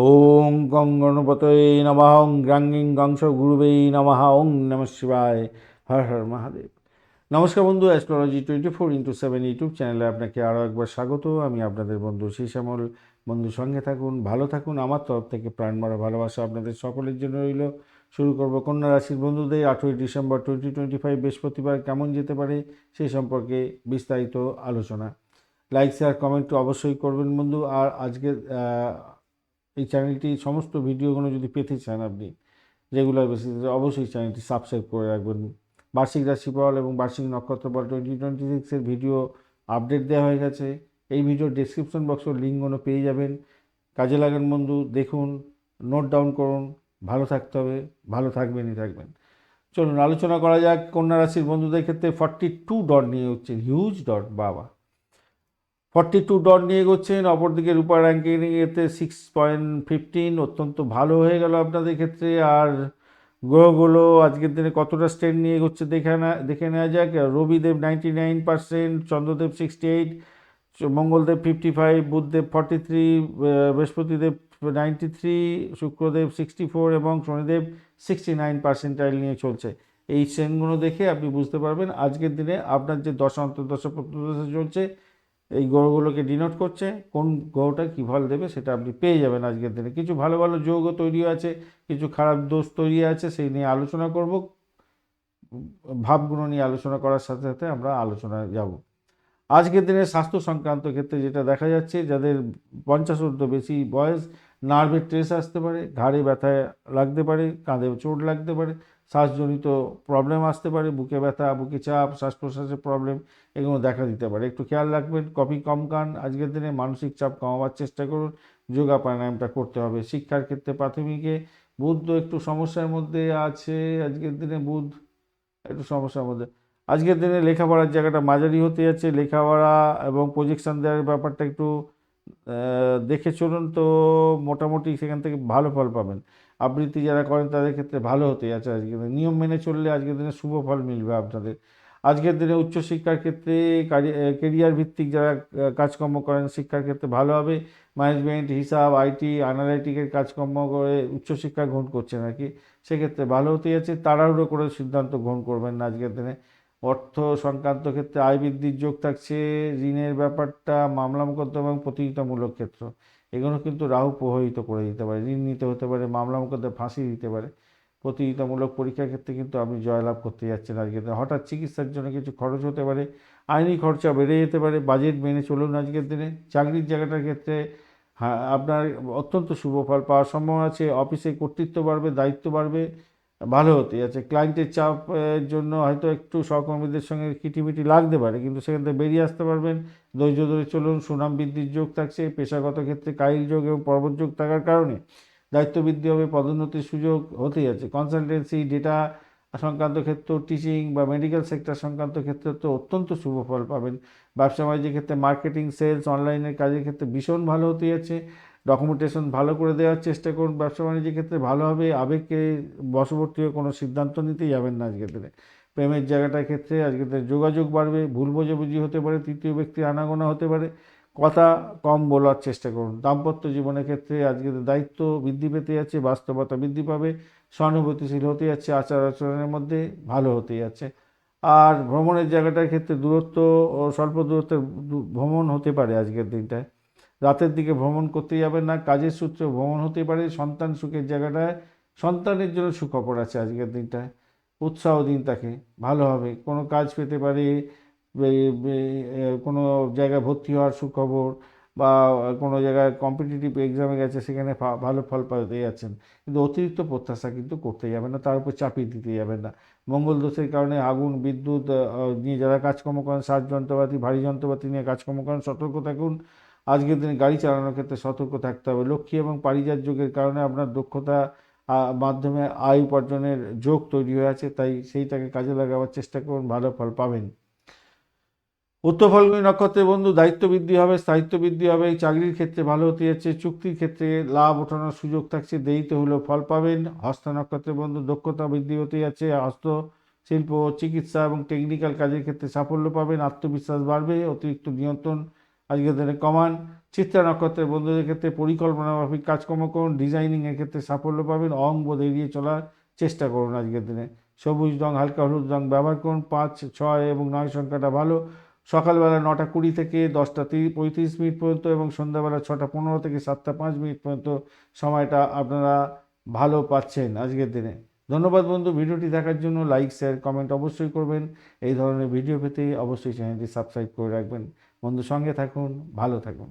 ওং গং গণপতয়ে নমঃ ওং গ্রাঙ্গিং গংস গুরুবেই নমঃ ওং নমঃ শিবায়। হর হর মহাদেব। নমস্কার বন্ধু, অ্যাস্ট্রোলজি 24x7 ইউটিউব চ্যানেলে আপনাকে আরও একবার স্বাগত। আমি আপনাদের বন্ধু শ্যামল। বন্ধু সঙ্গে থাকুন, ভালো থাকুন। আমার তরফ থেকে প্রাণ ভরা ভালোবাসা আপনাদের সকলের জন্য রইল। শুরু করব কন্যা রাশির বন্ধুদের 8ই ডিসেম্বর 2025 বৃহস্পতিবার কেমন যেতে পারে সেই সম্পর্কে বিস্তারিত আলোচনা। লাইক শেয়ার কমেন্ট তো অবশ্যই করবেন বন্ধু। আর আজকে এই চ্যানেলটি সমস্ত ভিডিওগুলো যদি পেতে চান আপনি রেগুলার বেসিসে, অবশ্যই চ্যানেলটি সাবস্ক্রাইব করে রাখবেন। বার্ষিক রাশিফল এবং বার্ষিক নক্ষত্রফল 2026-এর ভিডিও আপডেট দেওয়া হয়ে গেছে। এই ভিডিওর ডেসক্রিপশন বক্সের লিঙ্কগুলো পেয়ে যাবেন। কাজে লাগান বন্ধু, দেখুন, নোট ডাউন করুন। ভালো থাকতে হবে, ভালো থাকবেন। চলুন আলোচনা করা যাক কন্যা রাশির বন্ধুদের ক্ষেত্রে। 42 ডট নিয়ে হচ্ছে, হিউজ ডট, বাবা। 42 ডট নিয়ে এগোচ্ছেন। অপরদিকে রূপা র্যাঙ্কিং এতে 6.15, অত্যন্ত ভালো হয়ে গেল আপনাদের ক্ষেত্রে। আর গ্রহগুলো আজকের দিনে কতটা স্ট্রেন্থ নিয়ে এগোচ্ছে দেখে নেওয়া যাক। রবিদেব 99%, চন্দ্রদেব 68, মঙ্গলদেব 55, বুধদেব 43, বৃহস্পতিদেব 93, শুক্রদেব 64 এবং শনিদেব 69% নিয়ে চলছে। এই ট্রেন্ডগুলো দেখে আপনি বুঝতে পারবেন আজকের দিনে আপনার যে দশা অন্তর্দশা প্রত্যদশা চলছে, এই গ্রহগুলোকে ডিনোট করছে। কোন গ্রহটা কী ফল দেবে সেটা আপনি পেয়ে যাবেন আজকের দিনে। কিছু ভালো ভালো যোগও তৈরি আছে, কিছু খারাপ দোষ তৈরি আছে, সেই নিয়ে আলোচনা করব। ভাবগুলো নিয়ে আলোচনা করার সাথে সাথে আমরা আলোচনায় যাব। আজকের দিনে স্বাস্থ্য সংক্রান্ত ক্ষেত্রে যেটা দেখা যাচ্ছে, যাদের 50 ঊর্ধ্ব বেশি বয়স, নার্ভের ট্রেস আসতে পারে, ঘাড়ে ব্যথা লাগতে পারে, কাঁধে চোট লাগতে পারে, শ্বাসজনিত প্রবলেম আসতে পারে, বুকে ব্যথা, বুকে চাপ, শ্বাস প্রশ্বাসের প্রবলেম, এগুলো দেখা দিতে পারে। একটু খেয়াল রাখবেন, কফি কম খান। আজকের দিনে মানসিক চাপ কমাবার চেষ্টা করুন। যোগা প্রাণায়ামটা করতে হবে। শিক্ষার ক্ষেত্রে প্রাথমিকে বুধ তো একটু সমস্যার মধ্যে আছে। আজকের দিনে বুধ একটু সমস্যার মধ্যে। আজকের দিনে লেখাপড়ার জায়গাটা মাঝারি হতে যাচ্ছে। লেখাপড়া এবং প্রজেকশন দেওয়ার ব্যাপারটা একটু দেখে চলুন, তো মোটামুটি সেখান থেকে ভালো ফল পাবেন। আবৃত্তি যারা করেন তাদের ক্ষেত্রে ভালো হতে যাচ্ছে। আজকের দিনে নিয়ম মেনে চললে আজকের দিনে শুভ ফল মিলবে আপনাদের। আজকের দিনে উচ্চশিক্ষার ক্ষেত্রে কেরিয়ার ভিত্তিক যারা কাজকর্ম করেন, শিক্ষার ক্ষেত্রে ভালো হবে। ম্যানেজমেন্ট, হিসাব, আইটি, অ্যানালাইটিকের কাজকর্ম করে উচ্চশিক্ষা গ্রহণ করছেন আর কি, সেক্ষেত্রে ভালো হতে যাচ্ছে। তাড়াহুড়ো করে সিদ্ধান্ত গ্রহণ করবেন না আজকের দিনে। অর্থ সংক্রান্ত ক্ষেত্রে আয় বৃদ্ধির যোগ থাকছে। ঋণের ব্যাপারটা, মামলা মোকদ্দমা এবং প্রতিযোগিতামূলক ক্ষেত্র, এগুলো কিন্তু রাহু প্রভাবিত করে দিতে পারে। ঋণ নিতে হতে পারে, মামলা মোকদ্দমা ফাঁসি দিতে পারে। প্রতিযোগিতামূলক পরীক্ষার ক্ষেত্রে কিন্তু আপনি জয়লাভ করতে যাচ্ছেন আজকের দিনে। হঠাৎ চিকিৎসার জন্য কিছু খরচ হতে পারে, আইনি খরচা বেড়ে যেতে পারে। বাজেট মেনে চলুন আজকের দিনে। চাকরির জায়গাটার ক্ষেত্রে হ্যাঁ, আপনার অত্যন্ত শুভ ফল পাওয়ার সম্ভাবনা আছে। অফিসে কর্তৃত্ব বাড়বে, দায়িত্ব বাড়বে, ভালো হতে যাচ্ছে। ক্লায়েন্টের চাপের জন্য হয়তো একটু সহকর্মীদের সঙ্গে কিটিমিটি লাগতে পারে, কিন্তু সেখান থেকে বেরিয়ে আসতে পারবেন। ধৈর্য ধরে চলুন। সুনাম বৃদ্ধির যোগ থাকছে। পেশাগত ক্ষেত্রে কাইল যোগ এবং পর্বত যোগ থাকার কারণে দায়িত্ব বৃদ্ধি হবে, পদোন্নতির সুযোগ হতে যাচ্ছে। কনসালটেন্সি, ডেটা সংক্রান্ত ক্ষেত্র, টিচিং বা মেডিকেল সেক্টর সংক্রান্ত ক্ষেত্রে তো অত্যন্ত শুভ ফল পাবেন। ব্যবসা বাণিজ্যের ক্ষেত্রে মার্কেটিং, সেলস, অনলাইনের কাজের ক্ষেত্রে ভীষণ ভালো হতে যাচ্ছে। ডকুমেন্টেশন ভালো করে দেওয়ার চেষ্টা করুন। ব্যবসা বাণিজ্যের ক্ষেত্রে ভালো হবে। আবেগকে বশবর্তী হয়ে কোনো সিদ্ধান্ত নিতেই যাবেন না আজকের দিনে। প্রেমের জায়গাটার ক্ষেত্রে আজকের দিনে যোগাযোগ বাড়বে। ভুল বোঝাবুঝি হতে পারে, তৃতীয় ব্যক্তির আনাগোনা হতে পারে। কথা কম বলার চেষ্টা করুন। দাম্পত্য জীবনের ক্ষেত্রে আজকের দায়িত্ব বৃদ্ধি পেতে যাচ্ছে, বাস্তবতা বৃদ্ধি পাবে, সহানুভূতিশীল হতে যাচ্ছে, আচার আচরণের মধ্যে ভালো হতে যাচ্ছে। আর ভ্রমণের জায়গাটার ক্ষেত্রে দূরত্ব ও স্বল্প দূরত্বের ভ্রমণ হতে পারে আজকের দিনটায়। রাতের দিকে ভ্রমণ করতে যাবেন না। কাজের সূত্রে ভ্রমণ হতে পারে। সন্তান সুখের জায়গাটায় সন্তানের জন্য সুখবর আছে আজকের দিনটায়। উৎসাহ দিন তাকে, ভালো হবে। কোনো কাজ পেতে পারে, কোনো জায়গায় ভর্তি হওয়ার সুখবর, বা কোনো জায়গায় কম্পিটিটিভ এক্সামে গেছে, সেখানে ভালো ফল পেতে যাচ্ছেন। কিন্তু অতিরিক্ত প্রত্যাশা কিন্তু করতে যাবেন না, তার উপর চাপিয়ে দিতে যাবেন না। মঙ্গল দোষের কারণে আগুন, বিদ্যুৎ নিয়ে যারা কাজকর্ম করেন, সাজ যন্ত্রপাতি, ভারী যন্ত্রপাতি নিয়ে কাজকর্ম করেন, সতর্ক থাকুন। আজকের দিনে গাড়ি চালানোর ক্ষেত্রে সতর্ক থাকতে হবে। লক্ষ্মী এবং পারিজাত যোগের কারণে আপনার দক্ষতা মাধ্যমে আয় উপার্জনের যোগ তৈরি হয়ে আছে, তাই সেইটাকে কাজে লাগাবার চেষ্টা করুন, ভালো ফল পাবেন। উত্তর ফাল্গুনী নক্ষত্রের বন্ধু, দায়িত্ব বৃদ্ধি হবে, স্থায়িত্ব বৃদ্ধি হবে। চাকরির ক্ষেত্রে ভালো হতে যাচ্ছে। চুক্তির ক্ষেত্রে লাভ ওঠানোর সুযোগ থাকছে, দেরিতে হলেও ফল পাবেন। হস্ত নক্ষত্রের বন্ধু, দক্ষতা বৃদ্ধি হতে যাচ্ছে। হস্ত শিল্প, চিকিৎসা এবং টেকনিক্যাল কাজের ক্ষেত্রে সাফল্য পাবেন। আত্মবিশ্বাস বাড়বে। অতিরিক্ত নিয়ন্ত্রণ আজকের দিনে কমান। চিত্রা নক্ষত্রের বন্ধুদের ক্ষেত্রে পরিকল্পনা মাফিক কাজকর্ম করুন, ডিজাইনিংয়ের ক্ষেত্রে সাফল্য পাবেন, অহংবোধ এড়িয়ে চলার চেষ্টা করুন আজকের দিনে। সবুজ রং, হালকা হলুদ রং ব্যবহার করুন। 5, 6 এবং 9 সংখ্যাটা ভালো। সকালবেলা 9টা 20 থেকে 10টা 35 পর্যন্ত এবং সন্ধ্যাবেলা 6টা 15 থেকে 7টা 5 পর্যন্ত সময়টা আপনারা ভালো পাচ্ছেন আজকের দিনে। ধন্যবাদ বন্ধু, ভিডিওটি দেখার জন্য। লাইক, শেয়ার, কমেন্ট অবশ্যই করবেন। এই ধরনের ভিডিও পেতে অবশ্যই চ্যানেলটি সাবস্ক্রাইব করে রাখবেন। বন্ধু, সঙ্গে থাকুন, ভালো থাকুন।